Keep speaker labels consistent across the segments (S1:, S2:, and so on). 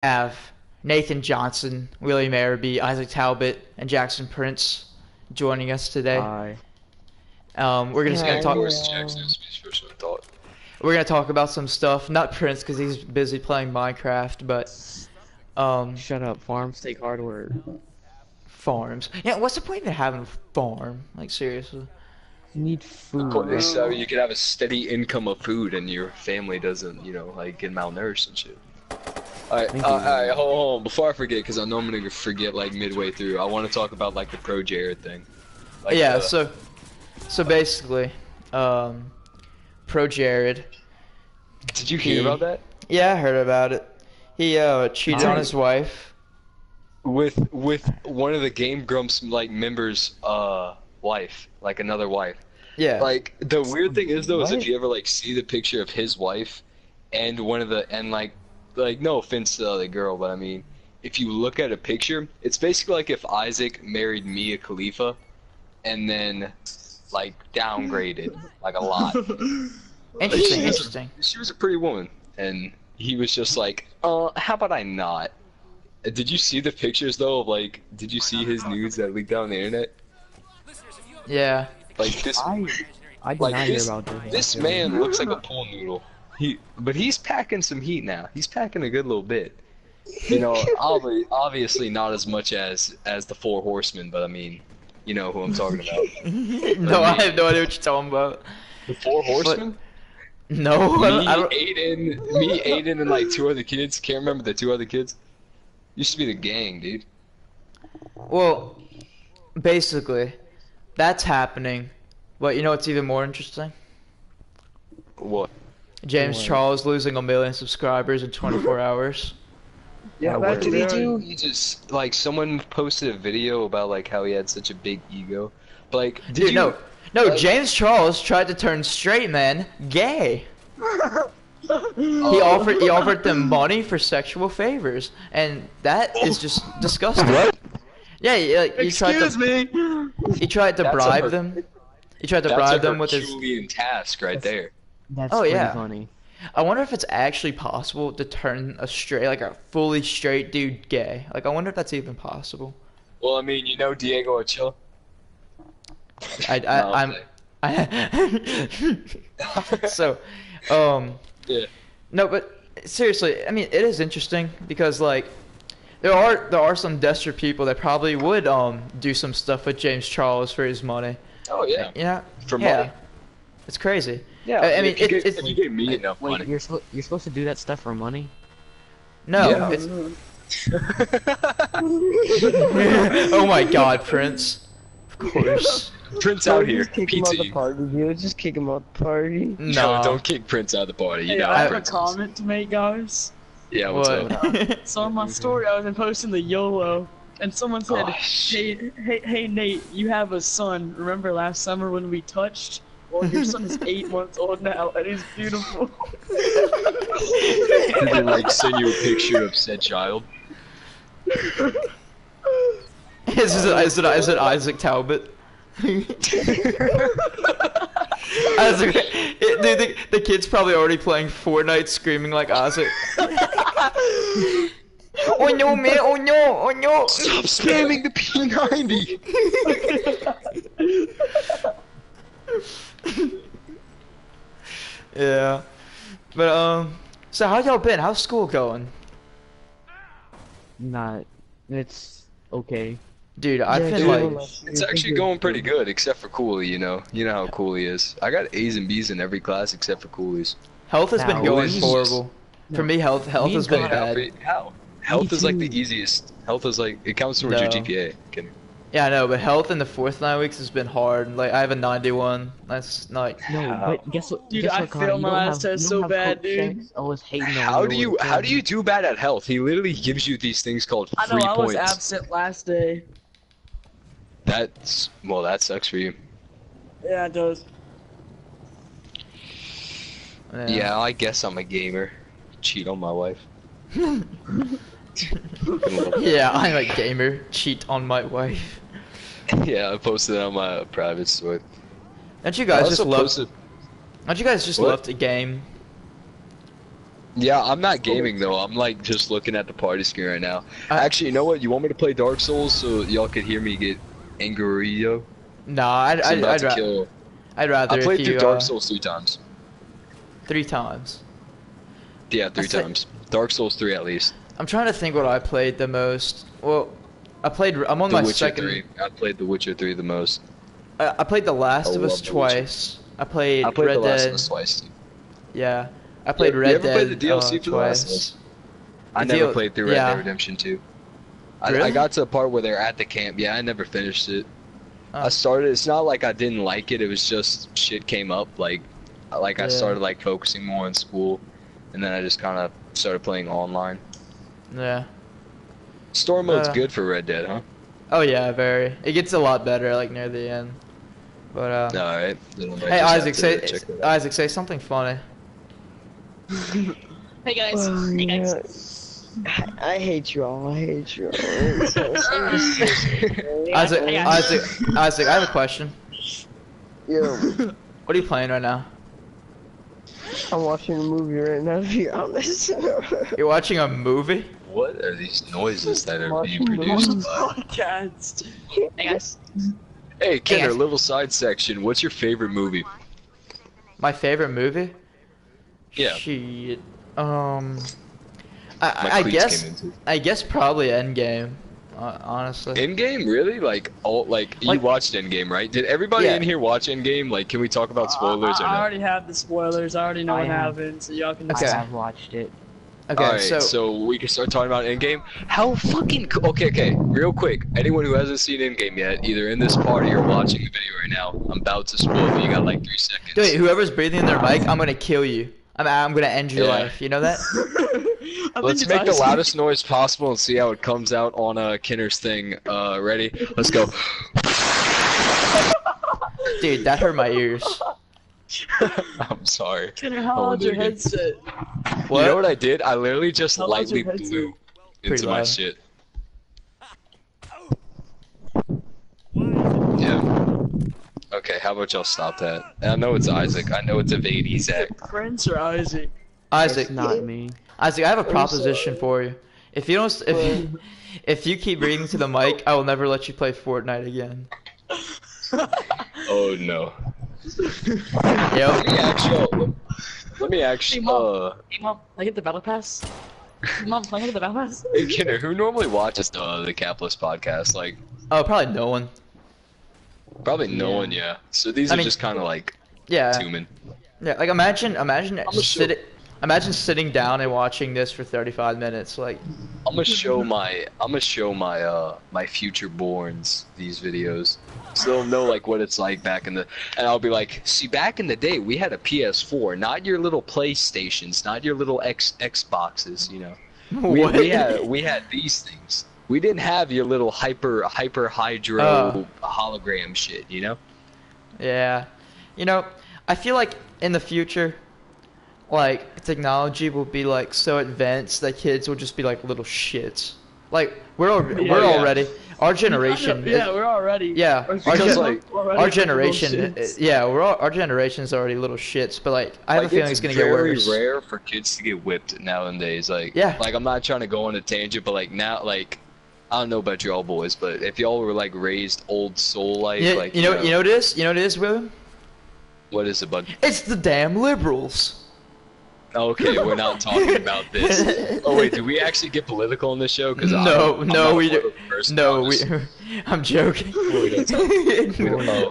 S1: have Nathan Johnson, William Araby, Isaac Talbot, and Jackson Prince joining us today.
S2: Hi.
S1: We're just gonna talk.
S3: Jackson is my first thought.
S1: We're gonna talk about some stuff. Not Prince because he's busy playing Minecraft, but
S2: Shut up, farms take hard work.
S1: farms. Yeah, what's the point of having a farm? Like seriously.
S2: You need food.
S3: So you can have a steady income of food and your family doesn't, like get malnourished and shit. Alright, hold on. Before I forget, because I know I'm gonna forget like midway through, I want to talk about like the Pro Jared thing. Like,
S1: Yeah. So basically, Pro Jared.
S3: Did you hear about that?
S1: Yeah, I heard about it. He cheated on his wife.
S3: With one of the Game Grumps like members' wife, like another wife.
S1: Yeah.
S3: Like the weird thing is though, is if
S2: What?
S3: you ever like see the picture of his wife and one of the like no offense to the other girl, but I mean, if you look at a picture, it's basically like if Isaac married Mia Khalifa and then like downgraded like a lot.
S1: Interesting.
S3: She was-
S1: Interesting.
S3: She was a pretty woman, and he was just like, how about I not? Did you see the pictures though? Of, like, did you see his nudes that leaked out on the internet?
S1: Yeah.
S3: Like this,
S2: I did
S3: like
S2: not hear
S3: this,
S2: about this.
S3: this man looks like a pool noodle. But he's packing some heat now. He's packing a good little bit. Obviously not as much as the Four Horsemen, but I mean, you know who I'm talking about.
S1: No, I have no idea what you're talking about.
S3: The Four Horsemen?
S1: No,
S3: Me,
S1: I don't.
S3: Aiden, and like two other kids. Can't remember the two other kids. Used to be the gang, dude.
S1: Well, basically, that's happening. But you know what's even more interesting?
S3: What?
S1: James
S2: What?
S1: Charles losing 1 million subscribers in 24 hours.
S3: Yeah,
S2: what
S3: what did he
S2: did
S3: do? He just like someone posted a video about like how he had such a big ego. But, like, did
S1: Dude,
S3: you?
S1: no,
S3: like-
S1: James Charles tried to turn straight men gay. He offered them money for sexual favors, and that is just disgusting.
S3: What?
S1: Yeah, he tried
S4: Excuse
S1: to
S4: me.
S1: he tried to
S3: That's a
S1: bribe
S3: her-
S1: them. He tried to
S3: That's
S1: bribe
S3: a
S1: them with his.
S3: Herculean task right there.
S2: That's
S1: Oh,
S2: pretty
S1: yeah.
S2: funny.
S1: I wonder if it's actually possible to turn a fully straight dude gay. Like, I wonder if that's even possible.
S3: Well, I mean, you know Diego Ochoa.
S1: I'm. So,
S3: Yeah.
S1: no, but seriously, I mean, it is interesting because like, there are some desperate people that probably would do some stuff with James Charles for his money.
S3: Oh yeah.
S1: You know?
S3: For
S1: Yeah.
S3: money.
S1: It's crazy.
S3: Yeah.
S1: I mean,
S3: if you gave me enough
S2: Wait,
S3: money.
S2: you're supposed to do that stuff for money?
S1: No,
S3: Yeah.
S1: it's. Oh my God, Prince. Of course.
S3: Prince out here.
S5: Just kick him out the
S3: PT.
S5: party, dude. Just kick him out the party.
S3: No, don't kick Prince out of the party. You
S4: Hey,
S3: know
S4: I
S3: how
S4: have a
S3: Prince is.
S4: comment to make, guys.
S3: Yeah, what's
S1: What?
S3: up?
S4: So on my story, I was posting the YOLO, and someone said,
S3: Oh, shit.
S4: hey, Nate, you have a son. Remember last summer when we touched? Well, your son is 8 months old now, and he's beautiful.
S3: Did they like send you a picture of said child?
S1: Is it Isaac Talbot? Isaac, dude, the kid's probably already playing Fortnite, screaming like Isaac. Oh no, man! Oh no! Oh no!
S3: Stop spamming the P90.
S1: Yeah, but so how y'all been? How's school going?
S2: Not. It's okay.
S1: Dude, I've
S5: Yeah,
S1: been
S5: dude,
S1: like,
S3: It's actually going pretty good, except for Cooley. You know how Cooley is. I got A's and B's in every class except for Cooley's.
S1: health has been
S2: Now,
S1: going
S3: this is
S1: horrible. For me, health
S2: Me
S1: has
S2: and
S1: been
S2: God-
S1: bad.
S3: How? Health is like the
S2: too.
S3: easiest. Health is like it counts towards your
S1: No.
S3: GPA. Kidding.
S1: Yeah, I know, but health in the fourth 9 weeks has been hard. Like, I have a 91. That's not.
S2: No, but guess what?
S4: Dude,
S2: guess
S4: I
S2: what, Connor?
S4: failed
S2: You
S4: my
S2: don't
S4: last
S2: have-
S4: test
S2: you
S4: so
S2: don't have
S4: bad,
S2: Coach
S4: dude.
S2: Shanks always hating on
S3: How
S2: you
S3: do
S2: with
S3: you
S2: him.
S3: do bad at health? He literally gives you these things called
S4: I know
S3: free
S4: I was
S3: points.
S4: absent last day.
S3: That sucks for you.
S4: Yeah, it does.
S3: Yeah, I guess I'm a gamer. Cheat on my wife.
S1: Yeah, I'm a gamer. Cheat on my wife.
S3: Yeah, I posted it on my private story.
S1: Don't you
S3: I
S1: guys
S3: also
S1: just love?
S3: posted.
S1: Don't you guys just
S3: What?
S1: love to game?
S3: Yeah, I'm not gaming though. I'm like just looking at the party screen right now.
S1: I-
S3: Actually, you know what? You want me to play Dark Souls so y'all could hear me get angry?
S1: No, I'd,
S3: I'm
S1: I'd,
S3: about
S1: I'd,
S3: to
S1: ra-
S3: kill.
S1: I'd rather
S3: I
S1: if
S3: played through
S1: you,
S3: Dark Souls 3 times.
S1: 3 times.
S3: Yeah, three
S1: That's it.
S3: times. Dark Souls 3 at least.
S1: I'm trying to think what I played the most. Well, I'm on
S3: The
S1: my
S3: Witcher
S1: second.
S3: 3. I played The Witcher 3 the most.
S1: I played The Last
S3: I
S1: of
S3: love
S1: Us
S3: The Witcher.
S1: twice. I played
S3: I played
S1: Red
S3: The Last
S1: Dead.
S3: of Us twice.
S1: Yeah, I played
S3: You
S1: Red
S3: ever played
S1: Dead
S3: the DLC for The Last of
S1: twice.
S3: Us? I
S1: The
S3: never
S1: deal-
S3: played through Red
S1: yeah.
S3: Dead Redemption 2. I
S1: Really?
S3: got to a part where they're at the camp. Yeah, I never finished it.
S1: Oh.
S3: I started. It's not like I didn't like it. It was just shit came up. Like I
S1: Yeah.
S3: started like focusing more on school, and then I just kind of started playing online.
S1: Yeah.
S3: Story mode's
S1: Uh,
S3: good for Red Dead, huh?
S1: Oh yeah, very. It gets a lot better like near the end. But
S3: All right. Then I might
S1: hey
S3: just have
S1: Isaac,
S3: to
S1: say
S3: check that out.
S1: Isaac, say something funny.
S4: Hey guys.
S5: Oh,
S4: Hey
S5: yeah.
S4: guys.
S5: I hate you all. I hate you all. It's so seriously.
S1: Isaac,
S4: Hey,
S1: Isaac, I have a question.
S5: Yo,
S1: What are you playing right now?
S5: I'm watching a movie right now, to be honest.
S1: You're watching a movie?
S3: What are these noises that are being
S5: Watching
S3: produced
S5: movies.
S3: by?
S4: Podcast. Hey guys.
S3: Hey, Kenner,
S1: guys.
S3: little side section. What's your favorite movie?
S1: My favorite movie?
S3: Yeah.
S1: Shit.
S3: My
S1: I
S3: cleats
S1: guess
S3: came into.
S1: I guess probably Endgame. Honestly.
S3: Endgame, really? Like you
S1: Like-
S3: watched Endgame, right? Did everybody
S1: Yeah.
S3: in here watch Endgame? Like, can we talk about spoilers or
S4: I
S3: no?
S4: already have the spoilers. I already know
S2: I
S4: what
S2: have.
S4: happened, so y'all can
S1: Okay.
S2: I have watched it.
S1: Okay,
S3: All right,
S1: so
S3: so we can start talking about Endgame. How fucking okay, real quick. Anyone who hasn't seen Endgame yet, either in this party or watching the video right now, I'm about to spoil it. You got like 3 seconds.
S1: wait, whoever's breathing in their mic, I'm gonna kill you. I'm gonna end your
S3: Yeah.
S1: life. You know that?
S4: I
S3: Let's
S4: think
S3: make the
S4: it's
S3: loudest noise possible and see how it comes out on Kinner's thing. Ready? Let's go.
S1: Dude, that hurt my ears.
S3: I'm sorry.
S4: Kenner, how
S3: Hold on,
S4: loud's your
S3: do it again.
S4: headset?
S1: What?
S3: You know what I did? I literally just
S4: How loud's
S3: lightly
S4: your headset?
S3: blew
S1: Pretty
S3: into my
S1: loud.
S3: shit. Yeah. Okay, how about y'all stop that? I know it's Isaac. I know it's Evade Zach.
S4: Prince or Isaac?
S1: Isaac,
S2: It's not me.
S1: Isaac, I have a proposition for you. If you don't, if you keep breathing to the mic, I will never let you play Fortnite again.
S3: Oh no.
S1: Yep.
S3: Let me ask
S4: Hey,
S3: you.
S4: Mom. Hey mom, can I get the battle pass? Mom, can I get the battle pass?
S3: Hey, Kinner, who normally watches the Capless podcast? Like,
S1: Oh, probably no one.
S3: probably no
S2: Yeah.
S3: one, yeah. So these
S1: I
S3: are
S1: mean-
S3: just kind of like
S1: Yeah.
S3: human.
S1: Yeah. Like imagine
S3: sure.
S1: imagine sitting down and watching this for 35 minutes. Like,
S3: I'm gonna show my my future borns these videos, so they'll know like what it's like back in the. And I'll be like, see, back in the day, we had a PS4, not your little PlayStations, not your little Xboxes, you know.
S1: what?
S3: We had these things. We didn't have your little hyper hydro
S1: Oh.
S3: hologram shit, you know.
S1: Yeah. You know, I feel like in the future, like technology will be like so advanced that kids will just be like little shits. Like we're
S3: Yeah.
S1: already our generation.
S4: Yeah, we're already.
S1: Yeah,
S4: Our
S1: our
S3: Because,
S1: gen-
S3: like,
S1: our generation. Yeah, our generation's already little shits. But like I have a feeling it's gonna get
S3: very
S1: worse.
S3: rare for kids to get whipped nowadays. Like,
S1: Yeah.
S3: like I'm not trying to go on a tangent, but like now, like I don't know about y'all boys, but if y'all were like raised old soul life,
S1: You,
S3: like
S1: you know what it is? You know what it is, William?
S3: what is it, bud?
S1: It's the damn liberals.
S3: Okay, we're not talking about this. Oh wait, do we actually get political on this show? Because
S1: No,
S3: I'm
S1: no,
S3: not a
S1: we do.
S3: political person,
S1: No, we.
S3: honest.
S1: I'm joking.
S3: We don't know.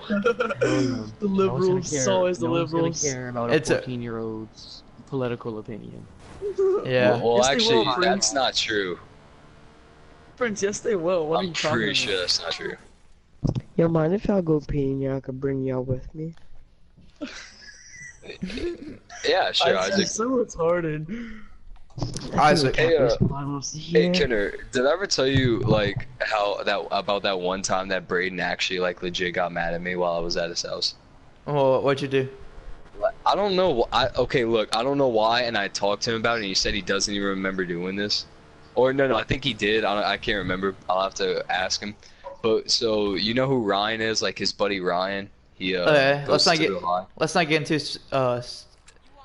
S4: The liberals. It's always the
S2: no one's
S4: liberals.
S2: gonna care about
S1: It's
S2: a
S1: a-
S2: 14-year-old's political opinion.
S1: Yeah.
S3: Well,
S4: Yes, they
S3: actually,
S4: will,
S3: that's not true.
S4: Prince, yes they will. What are
S3: I'm
S4: you talking
S3: pretty
S4: about?
S3: sure that's not true.
S5: Yo, mind if y'all go pee and y'all could bring y'all with me?
S3: Yeah, sure,
S4: I'm
S3: Isaac.
S4: so retarded.
S1: Isaac.
S3: Hey, Hey,
S5: Yeah.
S3: Kenner, did I ever tell you like how that about that one time that Braden actually like legit got mad at me while I was at his house?
S1: Well, what'd you do?
S3: I don't know. Okay, look, I don't know why, and I talked to him about it, and he said he doesn't even remember doing this. Or no, I think he did. I can't remember. I'll have to ask him. But so you know who Ryan is? Like his buddy Ryan. He
S1: Okay,
S3: goes
S1: let's not
S3: to
S1: get
S3: the line.
S1: let's not get into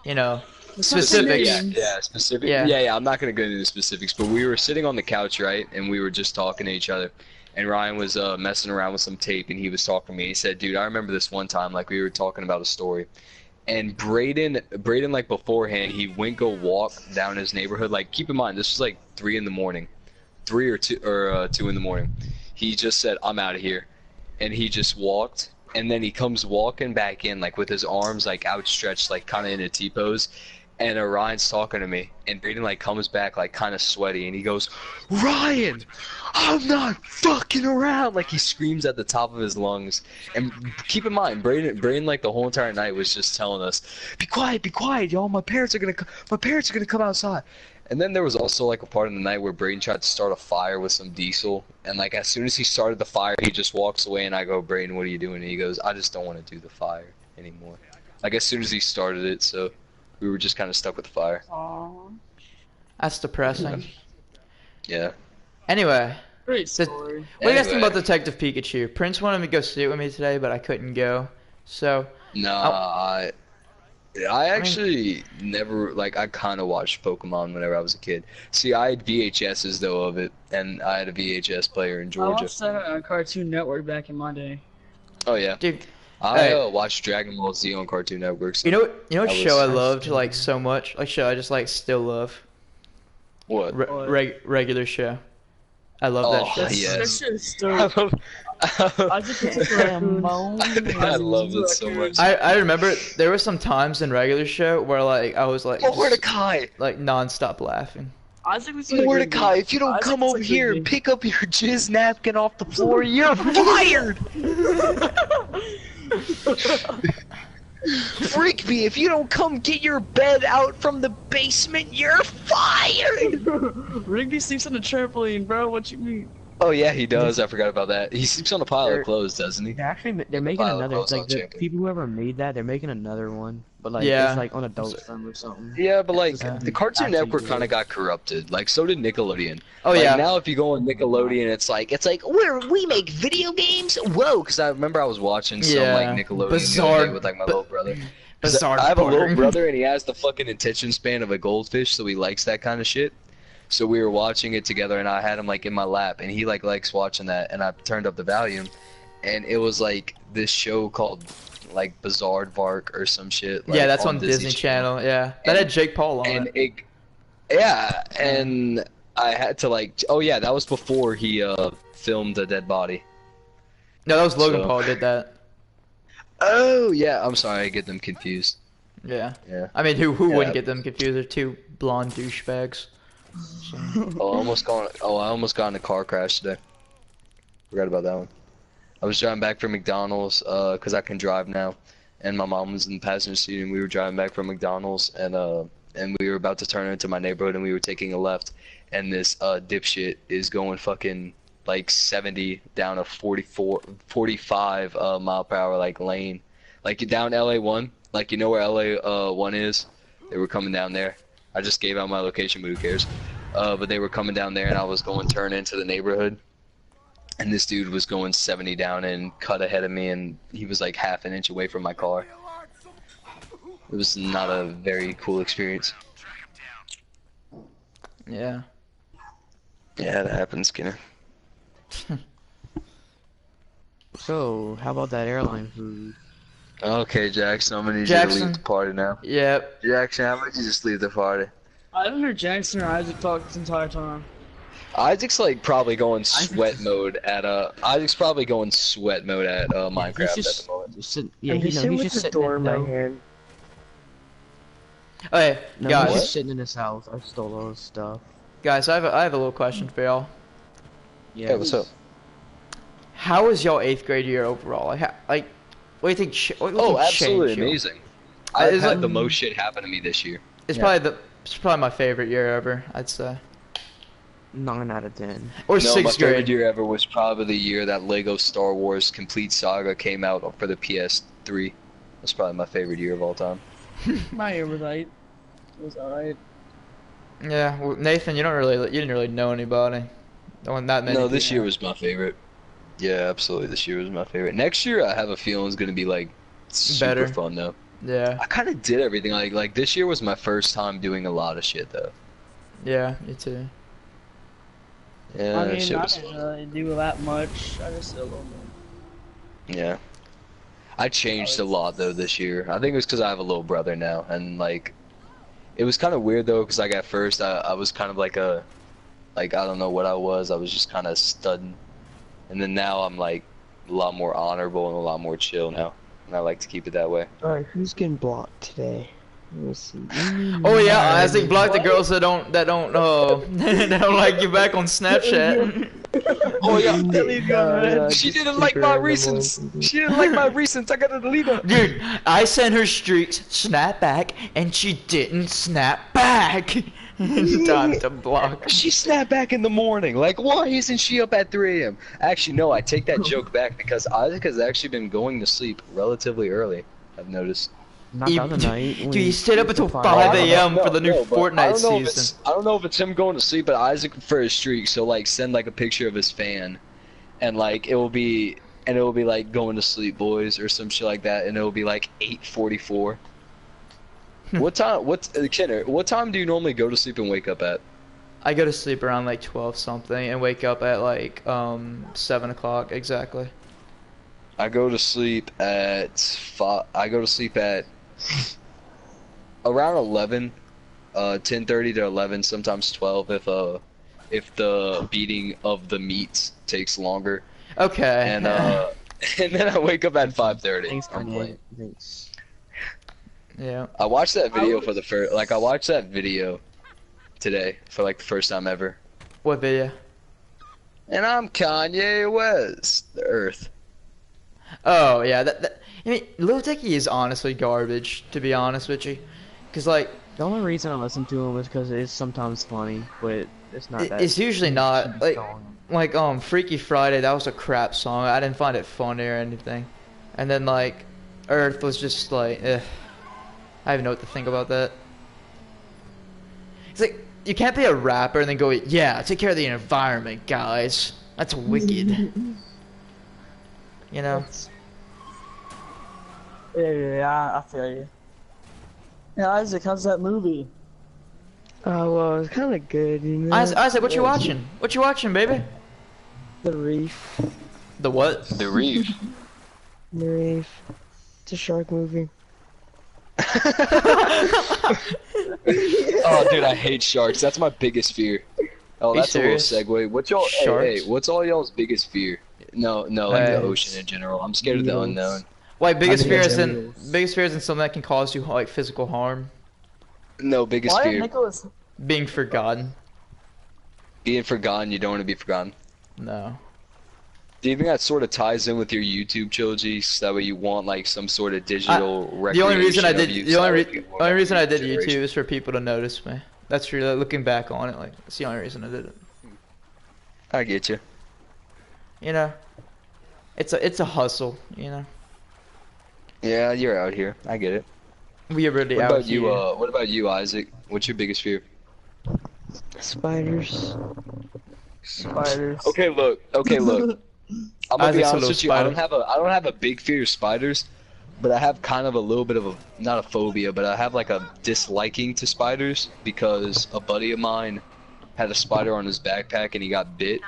S1: you know Specifics.
S3: Yeah, specific.
S1: Yeah.
S3: Yeah. I'm not gonna go into the specifics, but we were sitting on the couch, right, and we were just talking to each other, and Ryan was messing around with some tape, and he was talking to me. He said, "Dude, I remember this one time, like we were talking about a story, and Braden, like beforehand, he went go walk down his neighborhood. Like, keep in mind, this was like 3 in the morning, 3 or 2 or 2 in the morning. He just said, "I'm out of here," and he just walked." And then he comes walking back in, like with his arms like outstretched, like kind of in a T-pose. And Ryan's talking to me, and Braden like comes back like kind of sweaty, and he goes, "Ryan, I'm not fucking around!" Like he screams at the top of his lungs. And keep in mind, Braden like the whole entire night was just telling us, be quiet, y'all. My parents are gonna come outside." And then there was also like a part of the night where Braden tried to start a fire with some diesel, and like as soon as he started the fire, he just walks away, and I go, "Braden, what are you doing?" And he goes, "I just don't want to do the fire anymore." Like as soon as he started it, so we were just kind of stuck with the fire.
S4: Aww.
S1: That's depressing.
S3: Yeah.
S1: Anyway,
S4: Great
S1: The-
S4: story.
S1: what do you guys think
S3: Anyway.
S1: about Detective Pikachu? Prince wanted me to go see it with me today, but I couldn't go. So,
S3: No, I actually never, like, I kind of watched Pokemon whenever I was a kid. See, I had VHSs, though, of it, and I had a VHS player in
S4: I
S3: Georgia.
S4: watched that on Cartoon Network back in my day.
S3: Oh, yeah.
S1: dude,
S3: I
S1: Hey.
S3: Watched Dragon Ball Z on Cartoon Network. So
S1: you know what
S3: that was-
S1: show I loved like so much? Like show I just like still love.
S3: What?
S1: Regular show. I love that
S3: Oh,
S1: show.
S3: yes.
S4: That shit is still.
S3: I love,
S4: I just think it's a raccoon.
S3: I love it so much.
S1: I remember there were some times in regular show where like I was like just,
S3: Mordecai!
S1: like non-stop laughing.
S4: Isaac was like
S3: Mordecai, if you don't come over here and pick up your jizz napkin off the floor, you're fired! Freakby, if you don't come get your bed out from the basement, you're fired!
S4: Rigby sleeps on the trampoline, bro. What you mean?
S3: Oh yeah, he does. I forgot about that. He sleeps on a pile of clothes, doesn't he?
S2: They're making
S3: Pile of
S2: another.
S3: clothes
S2: Like
S3: on
S2: the
S3: chicken.
S2: people whoever made that, they're making another one, but like
S1: Yeah.
S2: it's like on Adult Swim or something.
S3: Yeah, but like
S2: Yeah.
S3: the Cartoon
S2: Actually
S3: Network
S2: good.
S3: kind of got corrupted. Like so did Nickelodeon.
S1: Oh
S3: Like,
S1: yeah.
S3: Now if you go on Nickelodeon, it's like we make video games. Whoa! Because I remember I was watching some
S1: Yeah.
S3: like Nickelodeon the other
S1: Bizarre-
S3: day with like my little brother. 'Cause
S1: Bizarre.
S3: I have a little
S1: Barn.
S3: brother and he has the fucking attention span of a goldfish, so he likes that kind of shit. So we were watching it together, and I had him like in my lap, and he like likes watching that, and I turned up the volume, and it was like this show called like Bizarre Vark or some shit. Like,
S1: Yeah, that's on Disney Channel. Yeah, that had Jake Paul on
S3: And
S1: it.
S3: and I had to like, oh yeah, that was before he filmed a dead body.
S1: No, that was Logan
S3: so-
S1: Paul did that.
S3: Oh yeah, I'm sorry, I get them confused.
S1: Yeah.
S3: Yeah.
S1: I mean, who
S3: Yeah.
S1: wouldn't get them confused? They're two blonde douchebags.
S3: Oh, I almost got in a car crash today. Forgot about that one. I was driving back from McDonald's, cause I can drive now, and my mom was in the passenger seat, and we were driving back from McDonald's, and we were about to turn into my neighborhood, and we were taking a left, and this dipshit is going fucking like 70 down a 45 mile per hour like lane, like down LA1, like you know where LA1 is. They were coming down there. I just gave out my location, but who cares? But they were coming down there, and I was going to turn into the neighborhood, and this dude was going 70 down and cut ahead of me, and he was like half an inch away from my car. It was not a very cool experience.
S1: Yeah.
S3: Yeah, that happens, Skinner.
S2: So how about that airline food?
S3: Okay, Jackson, I'm gonna need you
S1: Jackson.
S3: to leave the party now.
S1: Yep.
S3: Jackson, how about you just leave the party?
S4: I haven't heard Jackson or Isaac talk this entire time.
S3: Isaac's like probably going sweat mode at Isaac's probably going sweat mode at Minecraft
S2: He's
S3: at the moment.
S2: just sitting. Yeah,
S5: I'm
S2: you
S5: just
S2: know,
S5: sitting
S2: he's
S5: with
S2: just
S5: the
S2: sitting
S5: door in my
S2: no,
S5: hand.
S1: Okay,
S2: no,
S1: guys.
S2: he's just sitting in his house. I stole all his stuff.
S1: Guys, I have a little question for y'all.
S2: Yeah.
S3: Hey, what's up?
S1: How was y'all 8th grade year overall? Like, what do you think? What do you
S3: Oh,
S1: think
S3: absolutely
S1: changed, y'all?
S3: amazing. I've
S1: is
S3: had
S1: it-
S3: the most shit happen to me this year.
S1: It's
S2: Yeah.
S1: probably my favorite year ever. I'd say.
S2: 9 out of 10.
S1: Or
S3: No, my
S1: 6th
S3: favorite
S1: grade.
S3: year ever was probably the year that Lego Star Wars Complete Saga came out for the PS3. That's probably my favorite year of all time.
S4: My year was alright. It was alright.
S1: Yeah, well, Nathan, you didn't really know anybody. Not many.
S3: No, this
S1: people.
S3: year was my favorite. Yeah, absolutely. This year was my favorite. Next year, I have a feeling is going to be like super
S1: Better.
S3: fun though.
S1: Yeah.
S3: I kind of did everything. Like this year was my first time doing a lot of shit though.
S1: Yeah, me too.
S3: Yeah,
S4: I mean,
S3: shit
S4: I
S3: was
S4: didn't
S3: fun.
S4: really do that much. I just did a little bit.
S3: Yeah. I changed a lot though this year. I think it was because I have a little brother now, and like, it was kind of weird though, because like at first I was kind of like I don't know what I was. I was just kind of studying, and then now I'm like a lot more honorable and a lot more chill now, and I like to keep it that way.
S5: Alright, who's getting blocked today? Let me see.
S1: Oh yeah, I think block the girls that don't that don't like you back on Snapchat.
S3: Oh yeah, she
S5: just
S3: didn't
S5: keep
S3: like
S5: her
S3: my
S5: in the
S3: recents.
S5: moment.
S3: She didn't like my recents. I gotta delete her.
S1: Dude, I sent her streaks, snap back, and she didn't snap back. Time to block.
S3: She snapped back in the morning. Like, why isn't she up at 3 a.m.? Actually, no, I take that joke back because Isaac has actually been going to sleep relatively early. I've noticed.
S2: Not the other night.
S1: Dude, he stayed up until 5
S3: I don't
S1: a.m.
S3: know-
S1: for the new
S3: no, but I
S1: Fortnite
S3: don't know if
S1: season.
S3: it's- I don't know if it's him going to sleep, but Isaac prefers streaks. So like, send like a picture of his fan, and like it will be like going to sleep, boys, or some shit like that, and it will be like 8:44. What time? Kenner? What time do you normally go to sleep and wake up at?
S1: I go to sleep around like 12 something and wake up at like 7 o'clock exactly.
S3: I go to sleep at 5. I go to sleep at around 11, 10:30 to 11, sometimes 12 if the beating of the meats takes longer,
S1: Okay.
S3: and and then I wake up at 5:30.
S2: Thanks,
S3: I'm playing.
S2: Kanye. Thanks.
S1: Yeah.
S3: I watched that video for the first. Like I watched that video today for like the first time ever.
S1: What video?
S3: And I'm Kanye West, the Earth.
S1: Oh yeah, I mean, Lil Dicky is honestly garbage, to be honest with you, cause like
S2: The only reason I listen to him is because it's sometimes funny, but it's not that.
S1: it's usually not like
S2: strong.
S1: Freaky Friday. That was a crap song. I didn't find it funny or anything, and then like Earth was just like, I don't even know what to think about that. It's like you can't be a rapper and then go, yeah, take care of the environment, guys. That's wicked. You know.
S4: Yeah, I feel you. Yeah, Isaac, how's that movie?
S5: Oh, well, it's kind of good, you know?
S1: Isaac, what you watching? What you watching, baby?
S5: The Reef.
S1: The what?
S3: The Reef.
S5: The Reef. It's a shark movie.
S3: Oh, dude, I hate sharks. That's my biggest fear. Oh,
S1: Are you
S3: that's a little
S1: serious?
S3: segue. What's y'all? Hey,
S1: Sharks?
S3: what's all y'all's biggest fear? No, like the ocean in general. I'm scared of the
S5: Eels.
S3: unknown.
S1: Like biggest
S5: think
S1: fear
S5: it's
S1: is in
S5: eels.
S1: biggest fear is in something that can cause you like physical harm,
S3: No, biggest
S4: Why did
S3: fear.
S4: Nicholas?
S1: being forgotten.
S3: Being forgotten. You don't want to be forgotten.
S1: No.
S3: Do you think that sort of ties in with your YouTube trilogy? So that way you want like some sort of digital
S1: The only reason I
S3: recreation of
S1: did
S3: you,
S1: the
S3: so
S1: only
S3: that
S1: re
S3: people
S1: only
S3: have
S1: reason I
S3: future
S1: did YouTube
S3: generations.
S1: is for people to notice me. That's true. Like, looking back on it, like that's the only reason I did it.
S3: I get you.
S1: You know, it's a hustle. You know,
S3: Yeah, you're out here. I get it.
S1: we are really
S3: What
S1: out
S3: about
S1: here.
S3: you? What about you, Isaac? What's your biggest fear?
S5: Spiders.
S4: Spiders.
S3: Okay, look. I'm gonna be
S1: Isaac's a
S3: honest
S1: little
S3: with you. I don't have a big fear of spiders, but I have kind of a little bit of a not a phobia, but I have like a disliking to spiders because a buddy of mine had a spider on his backpack and he got bit,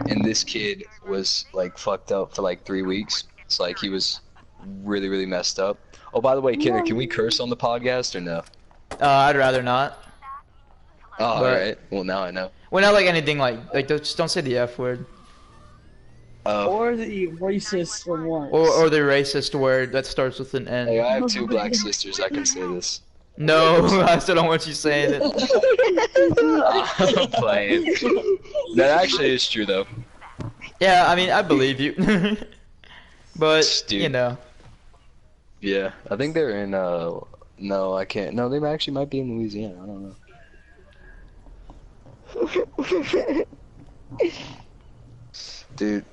S3: and this kid was like fucked up for like 3 weeks. It's like he was really messed up. Oh, by the way, Kenner, can we curse on the podcast or no?
S1: I'd rather not.
S3: Oh,
S1: But-
S3: alright. Well, now I know.
S1: Well, not like anything like just don't say the F word
S4: Or the racist for once.
S1: or the racist word that starts with an N.
S3: Hey, I have 2 black sisters. I can say this.
S1: No, I still don't want you saying it.
S3: I'm playing. That actually is true though.
S1: Yeah, I mean I believe you, but
S3: Dude.
S1: you know.
S3: Yeah, I think they're in. No, I can't. No, they actually might be in Louisiana. I don't know. Dude,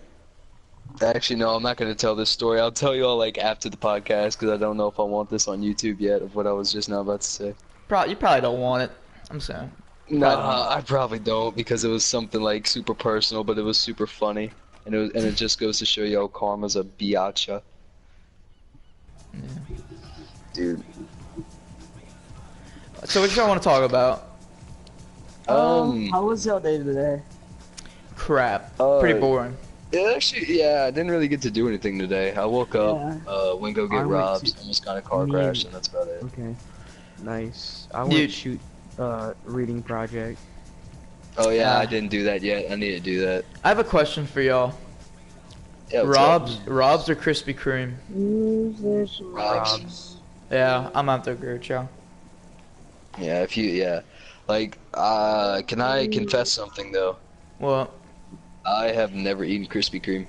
S3: actually, no, I'm not gonna tell this story. I'll tell you all like after the podcast because I don't know if I want this on YouTube yet of what I was just now about to say.
S1: You probably don't want it. I'm saying.
S3: Nah, I probably don't because it was something like super personal, but it was super funny, and it just goes to show you how karma's a biatcha. dude.
S1: So what y'all want to talk about?
S4: How was your day today?
S1: Crap. Pretty boring.
S3: Actually, yeah, I didn't really get to do anything today. I woke up,
S4: Yeah.
S3: went go
S2: I
S3: get
S2: went
S3: robbed,
S2: to-
S3: almost got in a car
S2: me
S3: crash,
S2: and-
S3: and that's about it.
S2: Okay. Nice. I went
S1: Dude.
S2: shoot reading project.
S3: Oh yeah,
S1: Ah.
S3: I didn't do that yet. I need to do that.
S1: I have a question for y'all.
S3: Yeah, what's up?
S1: Rob's or Krispy Kreme?
S3: Rob's.
S1: Yeah, I'm out there agree with y'all.
S3: Yeah, like, can I confess something though?
S1: Well,
S3: I have never eaten Krispy Kreme.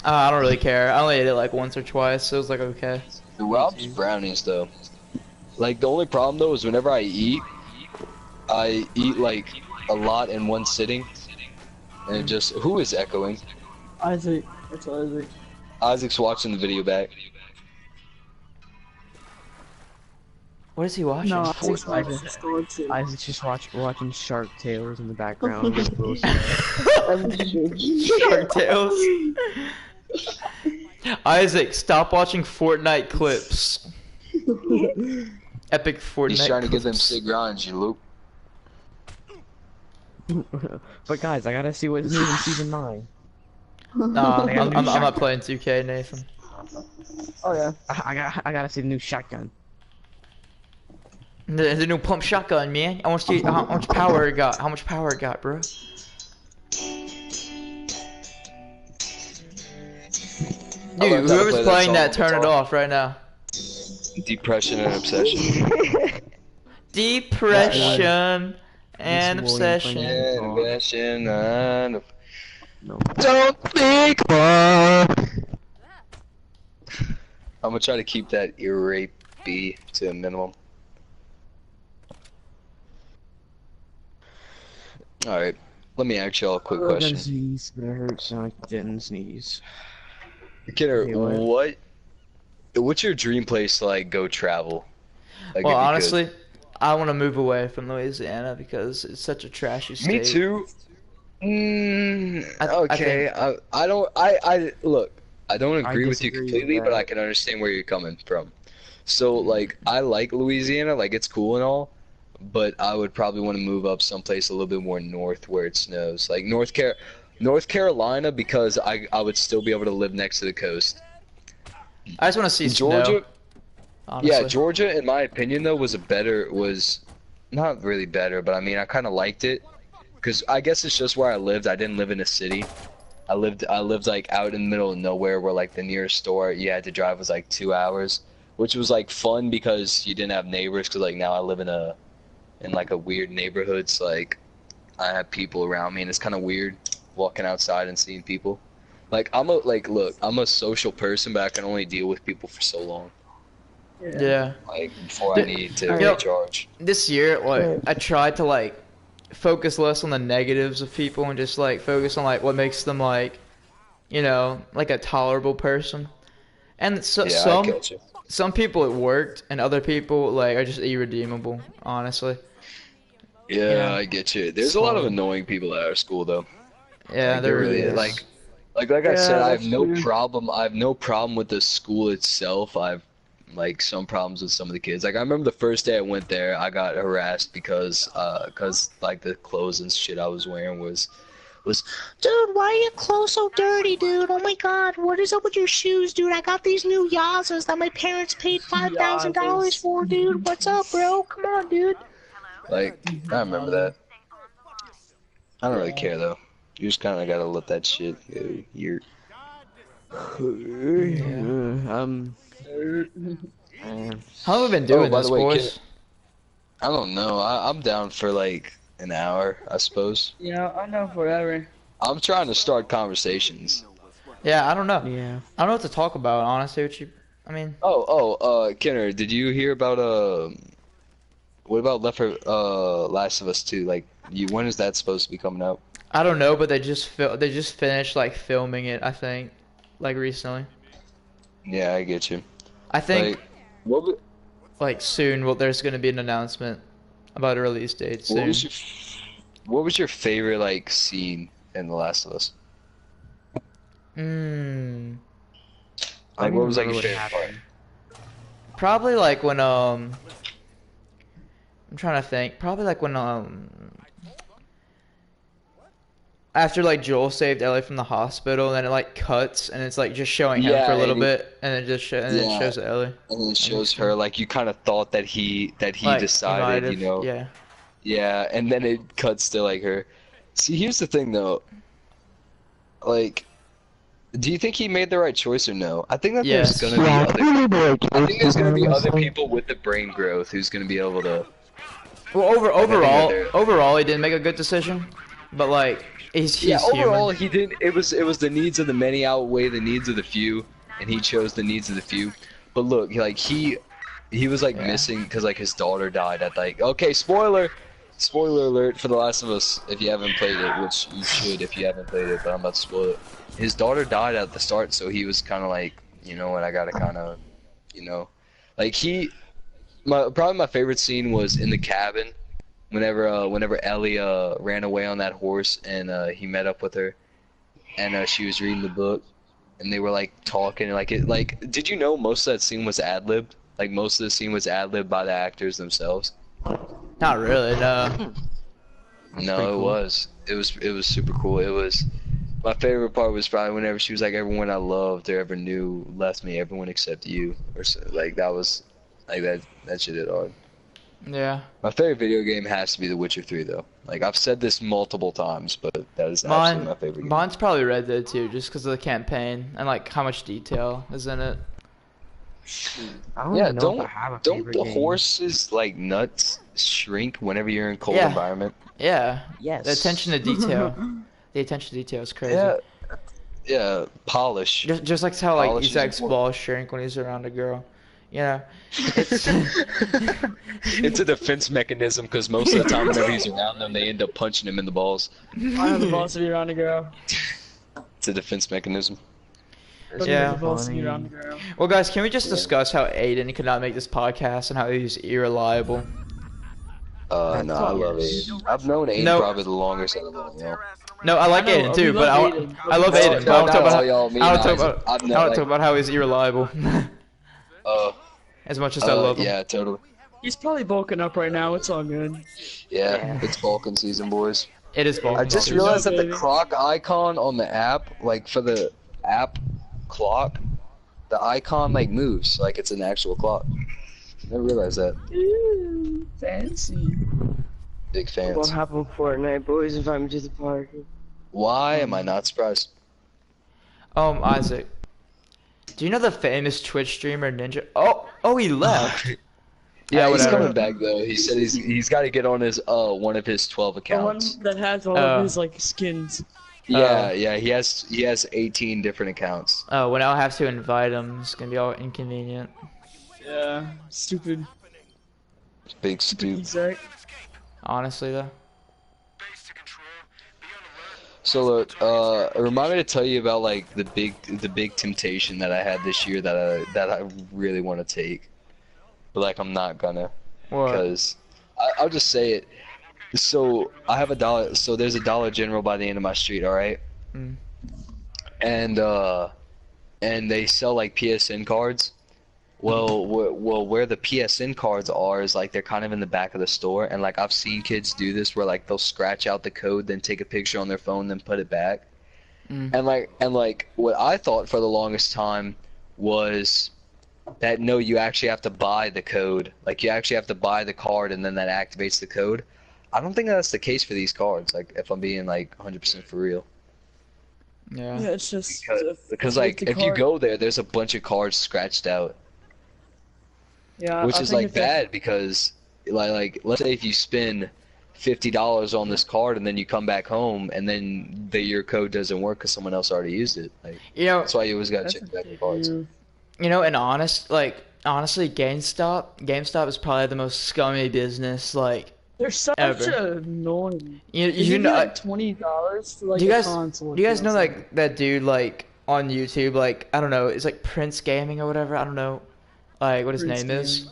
S1: I don't really care. I only ate it like once or twice, so it was like okay.
S3: The Rob's brownies though. Like the only problem though is whenever I eat like a lot in one sitting, and it just who is echoing?
S4: Isaac. It's Isaac.
S3: Isaac's watching the video back.
S1: What is he watching?
S4: No,
S2: Isaac's
S4: Isaac's just going to.
S2: Isaac's just watching Shark Tales in the background. Just a little
S5: I'm joking.
S1: Shark Tales. Isaac, stop watching Fortnite clips. Epic Fortnite.
S3: He's trying to get them
S1: clips.
S3: sick grinds, you loop.
S2: But guys, I gotta see what's new in season 9.
S1: Nah,
S2: They got a new
S1: I'm not
S2: shotgun.
S1: playing 2K, Nathan.
S4: Oh yeah.
S2: I gotta see the new shotgun.
S1: The new pump shotgun, man. I want to see how much power it got. How much power it got, bro. Dude,
S3: learned how to
S1: whoever's
S3: play that
S1: playing
S3: song
S1: that,
S3: on the
S1: turn it
S3: guitar.
S1: off right now.
S3: Depression and obsession.
S1: Depression and
S2: Miss Williams
S1: obsession.
S2: playing-
S3: Depression and
S2: No.
S3: don't think more. I'm gonna try to keep that ear rapey to a minimum. Alright, let me ask y'all a quick
S2: I'm gonna
S3: question.
S2: sneeze, but it hurts so I didn't sneeze.
S3: Kidder,
S2: Okay, what?
S3: what's your dream place to like go travel? Like,
S1: Well,
S3: if you could?
S1: honestly, I want to move away from Louisiana because it's such a trashy state.
S3: Me too.
S1: I
S3: Okay, I don't. I look. I don't
S2: I
S3: agree with you
S2: disagree with
S3: completely, but
S2: that.
S3: I can understand where you're coming from. So, like, I like Louisiana, like it's cool and all, but I would probably want to move up someplace a little bit more north where it snows, like North Carolina, because I would still be able to live next to the coast.
S1: I just want to see
S3: Georgia,
S1: snow. Honestly.
S3: yeah, Georgia, in my opinion, though, was not really better, but I mean, I kind of liked it, because I guess it's just where I lived. I didn't live in a city. I lived like out in the middle of nowhere, where like the nearest store you had to drive was like 2 hours, which was like fun because you didn't have neighbors. Because like now I live in like a weird neighborhood, so like I have people around me, and it's kind of weird walking outside and seeing people. Like I'm a social person, but I can only deal with people for so long.
S1: Yeah.
S3: Like before I need to
S1: Yo,
S3: recharge.
S1: This year, like,
S5: Right.
S1: I tried to like focus less on the negatives of people and just like focus on like what makes them like, you know, like a tolerable person. And so,
S3: Yeah, I
S1: some
S3: catch you.
S1: some people it worked, and other people like are just irredeemable. Honestly,
S3: Yeah,
S1: Yeah.
S3: I get you. There's a lot of
S1: So-
S3: annoying people at our school, though.
S1: yeah,
S3: Like,
S1: there
S3: there
S1: really
S3: really
S1: is.
S3: like I
S4: Yeah,
S3: said, I have
S4: that's
S3: no
S4: true.
S3: problem. I have no problem with the school itself. I've like some problems with some of the kids. Like I remember the first day I went there, I got harassed because like the clothes and shit I was wearing was
S6: Dude, why are your clothes so dirty, dude? Oh my god, what is up with your shoes, dude? I got these new Yazas that my parents paid $5,000
S4: Yazas.
S6: for, dude. What's up, bro? Come on, dude.
S3: like I remember that. I don't really care though. You just kind of gotta let that shit go. You're
S1: How long have we been doing
S3: by
S1: this,
S3: the way,
S1: boys?
S3: kid- I don't know. I'm down for like an hour, I suppose.
S4: Yeah, I know forever.
S3: I'm trying to start conversations.
S1: Yeah, I don't know.
S2: Yeah.
S1: I don't know what to talk about. Honestly, I mean,
S3: Kenner, did you hear about what about Last of Us 2? Like, when is that supposed to be coming out?
S1: I don't know, but they just finished like filming it. I think, like recently.
S3: Yeah, I get you.
S1: I think
S3: Like, what, wa-
S1: like soon. Well, there's gonna be an announcement about a release date
S3: what
S1: soon.
S3: was your favorite like scene in The Last of Us?
S1: Hmm.
S3: Like, what was like your favorite part?
S1: Probably like when I'm trying to think. Probably like when after like Joel saved Ellie from the hospital, and then it like cuts, and it's like just showing him for
S3: Yeah,
S1: a little
S3: and
S1: bit, and then and then it
S3: yeah,
S1: shows Ellie.
S3: and then it shows her like you kind of thought that he
S1: Like he might
S3: decided,
S1: have,
S3: you know.
S1: yeah.
S3: Yeah, and then it cuts to like her. See, here's the thing though. Like, do you think he made the right choice or no? I think that
S1: Yes.
S3: there's gonna
S5: Yeah,
S3: be other.
S5: pretty boy
S3: I think there's gonna be other
S5: honestly.
S3: people with the brain growth who's gonna be able to.
S1: Well,
S3: overall- they're-
S1: overall, he didn't make a good decision, but like he's
S3: Yeah, overall
S1: human.
S3: he did. It was the needs of the many outweigh the needs of the few, and he chose the needs of the few. But look, like he was like
S1: Yeah.
S3: missing because like his daughter died at like spoiler alert for The Last of Us if you haven't played it, which you should if you haven't played it, but I'm about to spoil it. His daughter died at the start, so he was kind of like, you know what, I gotta kind of, you know, like probably my favorite scene was in the cabin, whenever Ellie ran away on that horse and he met up with her, and she was reading the book, and they were like talking, did you know most of that scene was ad-libbed? Like most of the scene was ad-libbed by the actors themselves.
S1: Not really, no.
S3: No, it was. It was super cool. It was. My favorite part was probably whenever she was like, "Everyone I loved or ever knew left me. Everyone except you," or so, like that was, like that shit hit hard.
S1: Yeah.
S3: My favorite video game has to be The Witcher 3, though. Like I've said this multiple times, but that is absolutely my favorite game.
S1: Mine's probably Red Dead too, just because of the campaign and like how much detail is in it.
S2: I don't
S3: Yeah,
S2: even know if I have a
S3: don't
S2: favorite
S3: the
S2: game.
S3: horses like nuts shrink whenever you're in cold
S1: Yeah.
S3: environment?
S1: Yeah.
S2: Yes.
S1: The attention to detail. The attention to detail is crazy.
S3: Yeah. Yeah, polish.
S1: Just like how like
S3: Polish is
S1: Isaac's
S3: important.
S1: balls shrink when he's around a girl. You know. It's
S3: It's a defense mechanism because most of the time whenever he's around them, they end up punching him in the balls.
S4: I have the balls to be around a girl.
S3: It's a defense mechanism.
S1: Yeah.
S4: The balls to be around a girl.
S1: Well, guys, can we just discuss how Aiden could not make this podcast and how he's irreliable?
S3: No, I love Aiden. I've known Aiden
S1: No.
S3: probably the longest out of all y'all.
S1: No, I like
S4: I know,
S1: Aiden
S4: we
S1: too, but
S4: love Aiden.
S1: I love
S3: No,
S1: Aiden. But
S3: no,
S1: I want to talk
S3: not
S1: about
S3: all y'all, me
S1: I want
S3: and
S1: to talk
S3: Isaac.
S1: about
S3: I've
S1: I
S3: known,
S1: want to
S3: like-
S1: talk about how he's irreliable.
S3: Uh,
S1: As much as I love him.
S3: yeah, totally.
S4: He's probably bulking up right now. It's all good.
S3: Yeah, it's Vulcan season, boys.
S1: It is Vulcan.
S3: I just
S1: season.
S3: realized that the
S4: baby.
S3: clock icon on the app, like for the app clock, the icon like moves like it's an actual clock. Never realized that.
S4: Ooh, fancy.
S3: Big
S5: What
S3: fans.
S5: happened Fortnite, boys? Invite me to the party.
S3: Why am I not surprised?
S1: Isaac. Do you know the famous Twitch streamer Ninja? Oh, he left.
S3: Yeah, he's
S1: whatever.
S3: coming back though. He said he's got to get on his one of his 12
S4: The one
S3: accounts.
S4: that has all
S1: Oh.
S4: of his like skins.
S3: Yeah, he has 18 different accounts.
S1: Oh, when I'll have to invite him, it's gonna be all inconvenient.
S4: Yeah, stupid.
S3: Big stoop.
S4: Exact.
S1: Honestly, though.
S3: So look, remind me to tell you about like the big temptation that I had this year that I really want to take, but like I'm not gonna
S1: What?
S3: because I'll just say it. So I have $1. So there's a Dollar General by the end of my street. All right.
S1: Mm.
S3: And they sell like PSN cards. Well, where the PSN cards are is like they're kind of in the back of the store, and like I've seen kids do this where like they'll scratch out the code, then take a picture on their phone, then put it back.
S1: Mm.
S3: And like what I thought for the longest time was that no, you actually have to buy the code. Like you actually have to buy the card, and then that activates the code. I don't think that's the case for these cards. Like if I'm being like 100% for real.
S1: Yeah.
S4: Yeah, it's just
S3: Because like if you go there, there's a bunch of cards scratched out.
S4: yeah,
S3: Which
S4: I
S3: is
S4: think
S3: like
S4: if that's-
S3: bad because like let's say if you spend $50 on this card and then you come back home and then your code doesn't work because someone else already used it. Like
S1: You know,
S3: that's why you always gotta
S4: that's
S3: check
S4: a
S3: back the
S4: big
S3: cards.
S4: move.
S1: and honestly, GameStop is probably the most scummy business. Like,
S4: They're such
S1: Ever.
S4: annoying.
S1: you
S4: They give you
S1: know,
S4: like $20 for like
S1: do you
S4: a
S1: guys
S4: console.
S1: do you guys
S4: it
S1: know
S4: feels
S1: like that dude like on YouTube, like I don't know, it's like Prince Gaming or whatever. I don't know, like what his
S4: Prince
S1: name is.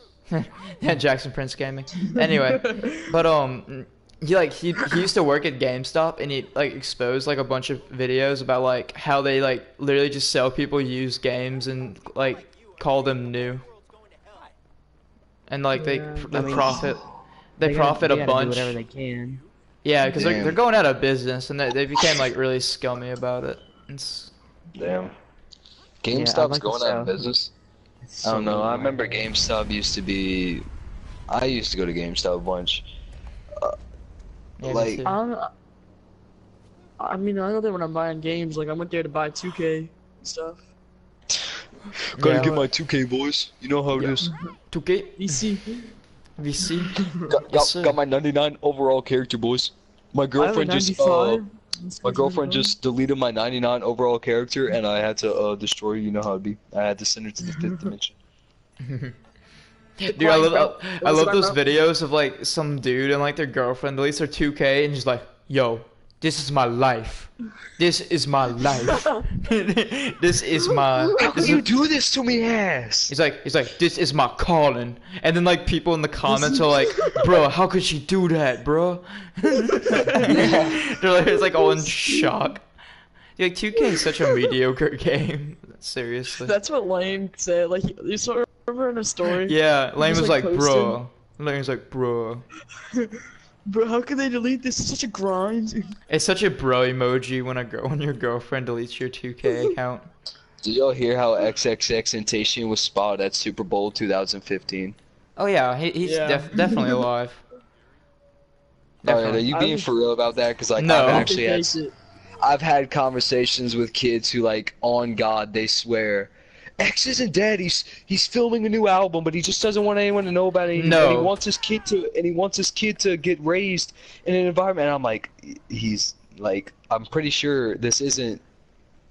S1: Yeah, Jackson Prince Gaming. Anyway, but he used to work at GameStop, and he like exposed like a bunch of videos about like how they like literally just sell people used games and like call them new. and like
S4: Yeah.
S1: they
S2: I mean,
S1: profit
S2: They
S1: profit
S2: gotta
S1: a
S2: do
S1: bunch.
S2: whatever they can.
S1: Yeah, because
S3: Damn.
S1: they're going out of business, and they became like really scummy about it. It's,
S3: Damn.
S2: Yeah,
S3: GameStop's
S2: I'd like to
S3: going out of
S2: sell.
S3: business.
S2: It's
S3: I don't know. I
S2: annoying.
S3: remember GameStop used to be. I used to go to GameStop a bunch.
S1: yeah, me
S3: Like-
S1: too.
S4: I mean, I know that when I'm buying games, like I went there to buy 2K and stuff.
S3: Gotta
S1: Yeah.
S3: get my 2K, boys. You know how it is.
S1: 2K,
S4: DC.
S1: VC.
S3: Got,
S1: Yes, sir.
S3: got my 99 overall character, boys. My
S4: I have a
S3: girlfriend just
S4: 95.
S3: my girlfriend just deleted my 99 overall character, and I had to destroy her. You know how it be. I had to send her to the fifth dimension.
S1: Dude, I love those videos of like some dude and like their girlfriend deletes their 2K and she's like, "Yo, this is my life. This is my life. This is my."
S3: How can you do this to me, ass?
S1: He's like, "This is my calling." And then like people in the comments are like, "Bro, how could she do that, bro?" They're like, it's like all in shock. Like 2K is such a mediocre game. Seriously.
S4: That's what Lane said. Like, you saw remember in a story?
S1: Yeah, Lane
S4: Just,
S1: was
S4: like,
S1: like, "Bro." Lane was like, "Bro."
S4: Bro, how can they delete this? It's such a grind.
S1: It's such a bro emoji when your girlfriend deletes your 2K account.
S3: Did y'all hear how XXXTentacion was spotted at Super Bowl 2015?
S1: Oh yeah, he's
S4: Yeah.
S1: definitely alive.
S3: Oh, yeah, are
S1: Definitely.
S3: you being for real about that? Because like
S1: No.
S3: I've actually had,
S4: Face it.
S3: I've had conversations with kids who like on God they swear X isn't dead. He's filming a new album, but he just doesn't want anyone to know about it.
S1: No.
S3: And he wants his kid to get raised in an environment. And I'm like, he's like, I'm pretty sure this isn't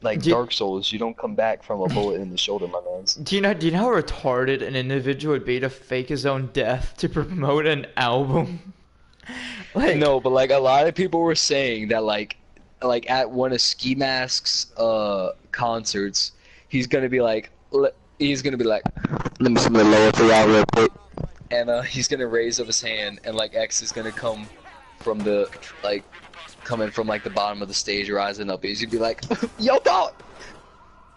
S3: like
S1: Do-
S3: Dark Souls. You don't come back from a bullet in the shoulder, my man.
S1: Do you know how retarded an individual would be to fake his own death to promote an album? Like,
S3: No, but like a lot of people were saying that like at one of Ski Mask's concerts, he's gonna be like, let me see the lower for y'all real quick. And he's gonna raise up his hand, and like X is gonna come from the coming from like the bottom of the stage, rising up. He's gonna be like, yo, dog.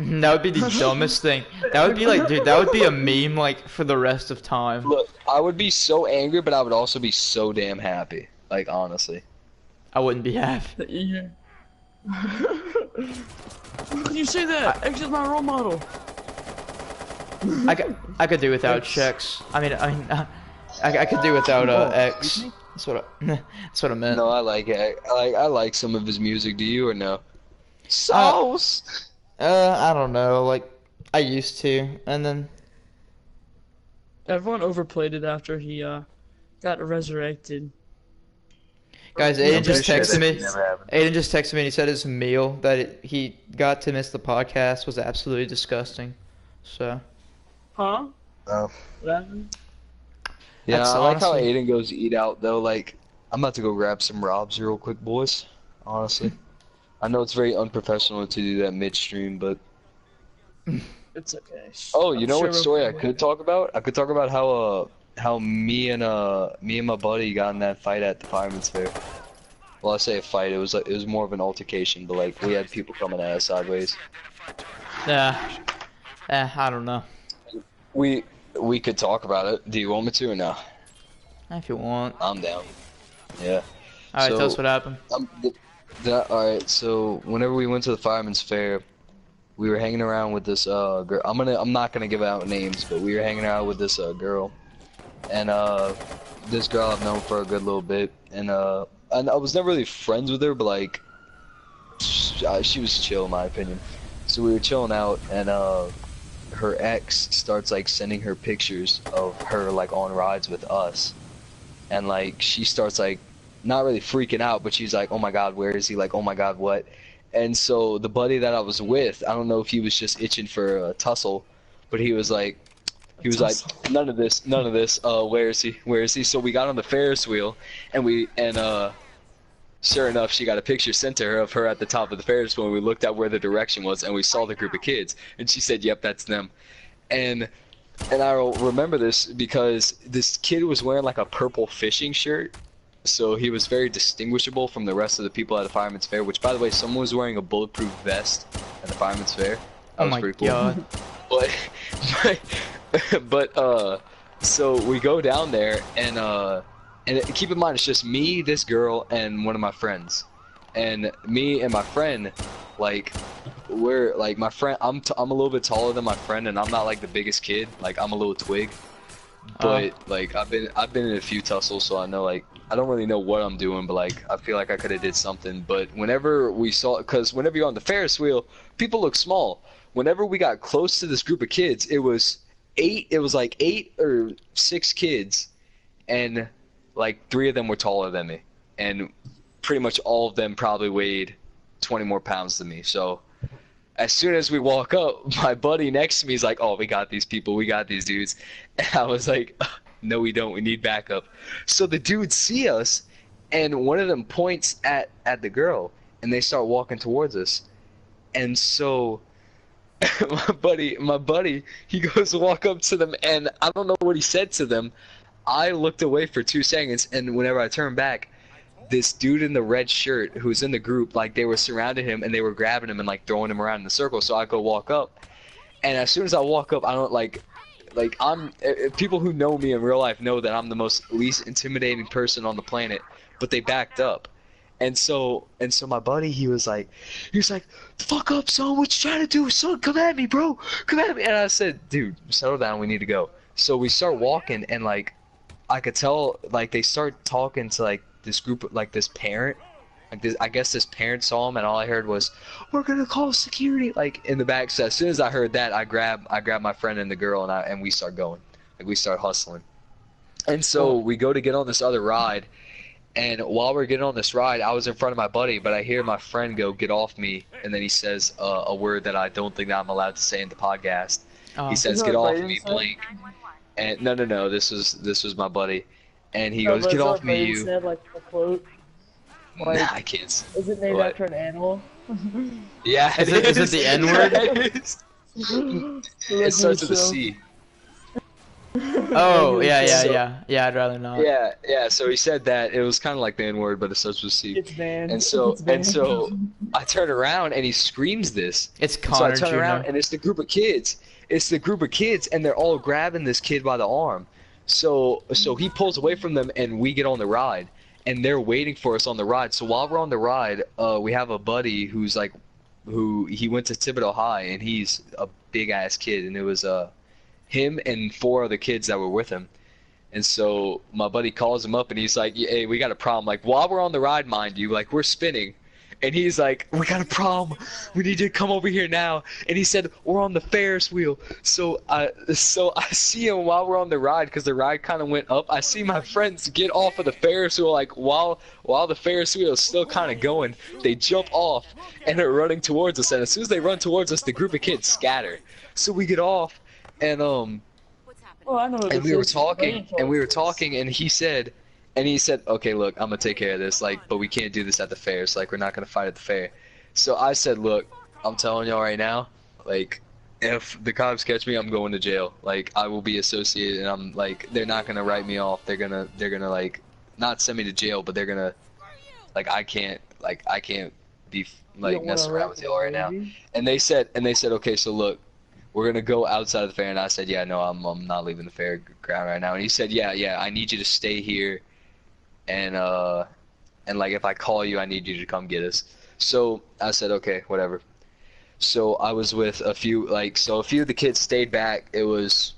S1: that would be the dumbest thing. That would be like, dude, that would be a meme like for the rest of time.
S3: Look, I would be so angry, but I would also be so damn happy. Like honestly.
S1: I wouldn't be happy.
S4: Yeah. How can you say that? X is my role model.
S1: I could do without checks. I could do without X. That's what I meant.
S3: No, I like it. I like some of his music. Do you or no? Sauce.
S1: I don't know. Like I used to, and then
S4: Everyone overplayed it after he got resurrected.
S1: guys,
S3: I'm
S1: Aiden just
S3: pretty sure
S1: texted me.
S3: that never happened.
S1: Aiden just texted me and he said his meal that he got to miss the podcast was absolutely disgusting. So
S4: Huh?
S3: Oh.
S4: What happened?
S3: Yeah,
S1: That's
S3: I like how
S1: honestly-
S3: Aiden goes to eat out though. Like, I'm about to go grab some Robs real quick, boys. Honestly, I know it's very unprofessional to do that midstream, but
S4: It's okay.
S3: oh, you
S4: I'm
S3: know
S4: sure
S3: what story I
S4: we'll-
S3: could talk about? I could talk about how me and my buddy got in that fight at the Fireman's Fair. Well, I say a fight. It was more of an altercation, but like we had people coming at us sideways.
S1: yeah, I don't know.
S3: We could talk about it. Do you want me to or no?
S1: If you want.
S3: I'm down. Yeah.
S1: All right,
S3: So-
S1: tell us what happened.
S3: Alright, so whenever we went to the Fireman's Fair, we were hanging around with this girl. I'm not gonna give out names, but we were hanging out with this girl, and this girl I've known for a good little bit, and I was never really friends with her, but like she was chill in my opinion. So we were chilling out, and her ex starts like sending her pictures of her like on rides with us, and like she starts like not really freaking out, but she's like, oh my god, where is he? Like, oh my god, what? And so the buddy that I was with, I don't know if he was just itching for a tussle, but he was like, none of this, where is he? So we got on the Ferris wheel, and sure enough, she got a picture sent to her of her at the top of the Ferris wheel, and we looked at where the direction was, and we saw the group of kids, and she said, yep, that's them. And I remember this because this kid was wearing like a purple fishing shirt, so he was very distinguishable from the rest of the people at the Fireman's Fair, which, by the way, someone was wearing a bulletproof vest at the Fireman's Fair. That
S1: Oh
S3: was
S1: my
S3: pretty cool.
S1: god.
S3: But So we go down there, and keep in mind it's just me, this girl, and one of my friends. And me and my friend, like, we're like my friend. I'm a little bit taller than my friend, and I'm not like the biggest kid. Like I'm a little twig. But like I've been in a few tussles, so I know like I don't really know what I'm doing, but like I feel like I could have did something. But whenever we saw, because whenever you're on the Ferris wheel, people look small. Whenever we got close to this group of kids, it was like 8 or 6 kids, and like 3 of them were taller than me, and pretty much all of them probably weighed 20 more pounds than me. So as soon as we walk up, my buddy next to me is like, "Oh, we got these people, we got these dudes," and I was like, "No, we don't. We need backup." So the dudes see us, and one of them points at the girl, and they start walking towards us, and so. my buddy, he goes to walk up to them, and I don't know what he said to them. I looked away for 2 seconds, and whenever I turned back, this dude in the red shirt who's in the group, like they were surrounding him and they were grabbing him and like throwing him around in a circle. So I go walk up, and as soon as I walk up, I don't like I'm people who know me in real life know that I'm the least intimidating person on the planet, but they backed up. And so my buddy, he was like, "Fuck up, son, what you trying to do? Son, come at me, bro, come at me." And I said, "Dude, settle down, we need to go." So we start walking, and like, I could tell, like, they start talking to like this group, like this parent, like this, I guess this parent saw him, and all I heard was, "We're gonna call security," like in the back. So as soon as I heard that, I grabbed my friend and the girl, and we start going, like we start hustling. And so we go to get on this other ride. And while we're getting on this ride, I was in front of my buddy, but I hear my friend go, "Get off me," and then he says a word that I don't think that I'm allowed to say in the podcast. He says, "Get off me, blank." And no, this was my buddy, and he goes, "Get off me, you."
S4: Said, like, a quote. Like,
S3: Nah, I can't.
S4: Is it named after an animal?
S3: Yeah,
S1: Is it the N word?
S3: It starts with a C.
S1: Oh, yeah. I'd rather not.
S3: Yeah. So he said that it was kind of like the N word, but it starts with C.
S4: It's banned.
S3: And so I turn around and he screams this.
S1: It's Connor
S3: So I turn around
S1: Jr.
S3: and it's the group of kids. And they're all grabbing this kid by the arm. So he pulls away from them, and we get on the ride, and they're waiting for us on the ride. So while we're on the ride, we have a buddy who he went to Thibodeau High, and he's a big ass kid, and it was him and 4 other kids that were with him. And so my buddy calls him up, and he's like, "Hey, we got a problem." Like, while we're on the ride, mind you, like, we're spinning. And he's like, "We got a problem. We need you to come over here now." And he said, "We're on the Ferris wheel." So I see him while we're on the ride, because the ride kind of went up. I see my friends get off of the Ferris wheel, like, while the Ferris wheel is still kind of going. They jump off, and they're running towards us. And as soon as they run towards us, the group of kids scatter. So we get off. And
S4: I know
S3: and we were talking, and he said, "Okay, look, I'm gonna take care of this, like, but we can't do this at the fair. So, like, we're not gonna fight at the fair." So I said, "Look, I'm telling y'all right now, like, if the cops catch me, I'm going to jail. Like, I will be associated, and I'm like, they're not gonna write me off. They're gonna like not send me to jail, but they're gonna, like, I can't be like messing around with y'all right now." And they said, "Okay, so look, we're gonna go outside of the fair." And I said, "Yeah, no, I'm not leaving the fairground right now." And he said, yeah, I need you to stay here, and like, if I call you, I need you to come get us." So I said, "Okay, whatever." So I was with a few of the kids stayed back. It was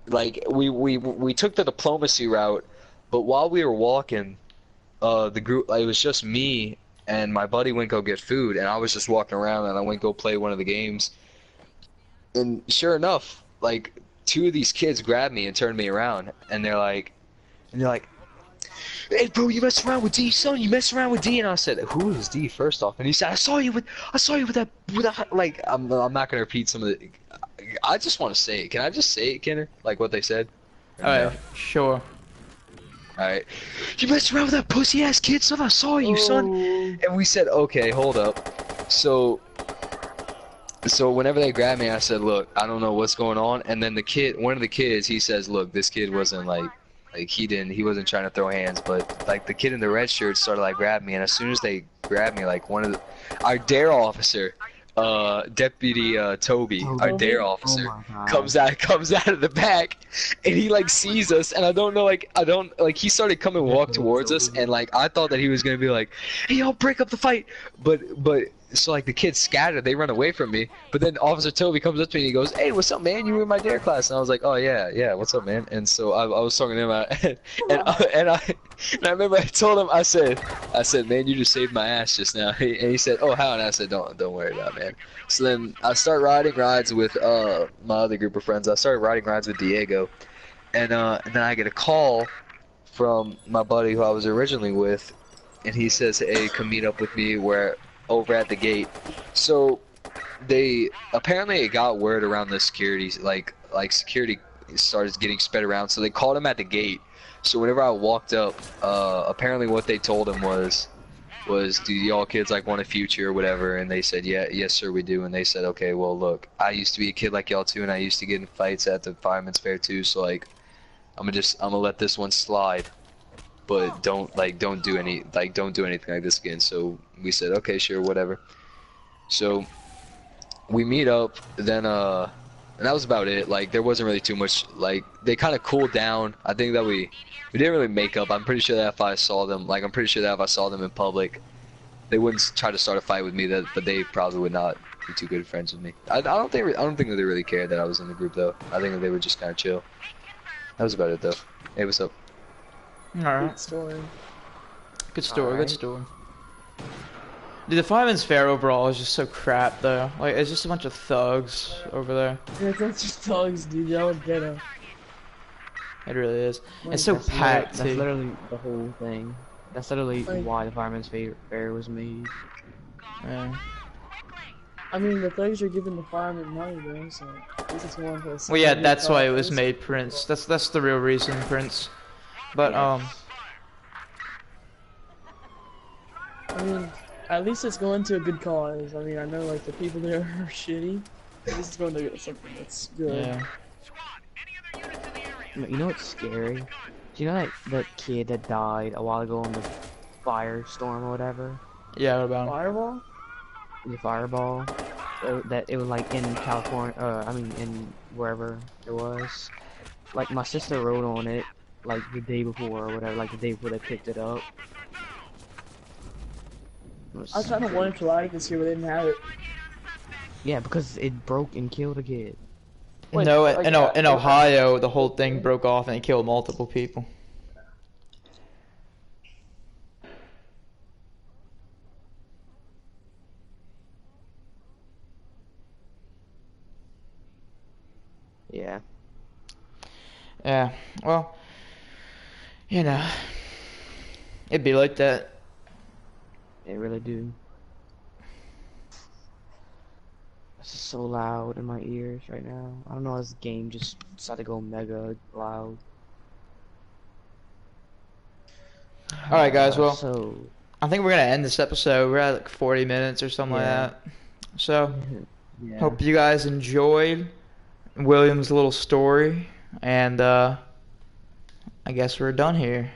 S3: like we took the diplomacy route, but while we were walking, the group, like, it was just me and my buddy went go get food, and I was just walking around, and I went go play one of the games. And sure enough, like, 2 of these kids grabbed me and turned me around, and they're like, "Hey, bro, you mess around with D, son. You mess around with D." And I said, "Who is D?" First off, and he said, I saw you with that, like, I'm not gonna repeat some of the. I just want to say it. Can I just say it, Kenner? Like what they said?
S1: Alright, sure.
S3: Alright. "You messed around with that pussy ass kid, son. I saw you, son." And we said, "Okay, hold up." So whenever they grabbed me, I said, "Look, I don't know what's going on." And then one of the kids, he says, "Look, this kid wasn't like he wasn't trying to throw hands, but like the kid in the red shirt started like grabbing me." And as soon as they grabbed me, like our dare officer, Deputy Toby, our
S2: Toby?
S3: dare
S2: Oh
S3: officer,
S2: my god.
S3: comes out of the back, and he like sees us, and I don't know, like he started coming walk towards us, and like I thought that he was gonna be like, hey, y'all break up the fight, but so like the kids scattered, they run away from me, but then Officer Toby comes up to me and he goes, hey, what's up, man? You were in my dare class, and I was like, oh yeah, what's up, man? And so I was talking to him, and I remember I told him, I said, man, you just saved my ass just now. And he said, oh, how? And I said, don't worry about it, man. So then I start riding rides with my other group of friends. I started riding rides with Diego, and then I get a call from my buddy who I was originally with, and he says, hey, come meet up with me over at the gate. So they apparently it got word around the security, like security started getting sped around, so they called him at the gate. So whenever I walked up, apparently what they told him was do y'all kids like want a future or whatever? And they said, yes sir, we do. And they said, okay, well look, I used to be a kid like y'all too, and I used to get in fights at the fireman's fair too, so like I'm gonna let this one slide, but don't do anything like this again. So we said, okay, sure, whatever. So we meet up, then and that was about it. Like there wasn't really too much. Like they kind of cooled down. I think that we didn't really make up. I'm pretty sure that if I saw them in public, they wouldn't try to start a fight with me. But they probably would not be too good friends with me. I don't think that they really cared that I was in the group though. I think that they were just kind of chill. That was about it though. Hey, what's up?
S1: Alright.
S4: Good story.
S1: Good story,
S2: Alright.
S1: good story. Dude, the Fireman's Fair overall is just so crap, though. Like, it's just a bunch of thugs over there.
S4: Yeah, that's just thugs, dude. Y'all ghetto.
S1: It really is. It's so packed,
S2: That's
S1: too.
S2: literally the whole thing. That's literally
S4: Like-
S2: why the Fireman's Fair was made.
S1: Yeah.
S4: I mean, the thugs are giving the firemen money, though, so this is one for
S1: Well, yeah, that's why it was made, Prince. That's the real reason, Prince. But,
S4: I mean, at least it's going to a good cause. I mean, I know, like, the people there are shitty. At least it's going to something that's good.
S1: yeah.
S2: You know what's scary? Do you know that kid that died a while ago in the firestorm or whatever?
S1: Yeah, what about him?
S4: Fireball?
S2: The fireball? That it was like in California, I mean in wherever it was. Like my sister rode on it like the day before or whatever, like the day before they picked it up.
S4: I kind of wanted to ride this year, but they didn't have it.
S2: Yeah, because it broke and killed a kid.
S4: Wait,
S1: No,
S4: like,
S1: in Ohio, the whole thing broke off and it killed multiple people.
S2: Yeah.
S1: Yeah, well, you know, it'd be like that.
S2: They really do. It's just so loud in my ears right now. I don't know, this game just decided to go mega loud.
S1: Alright, guys, well,
S2: So,
S1: I think we're gonna end this episode. We're at like 40 minutes or something
S2: Yeah.
S1: like that. So,
S2: yeah.
S1: hope you guys enjoyed William's little story, and I guess we're done here.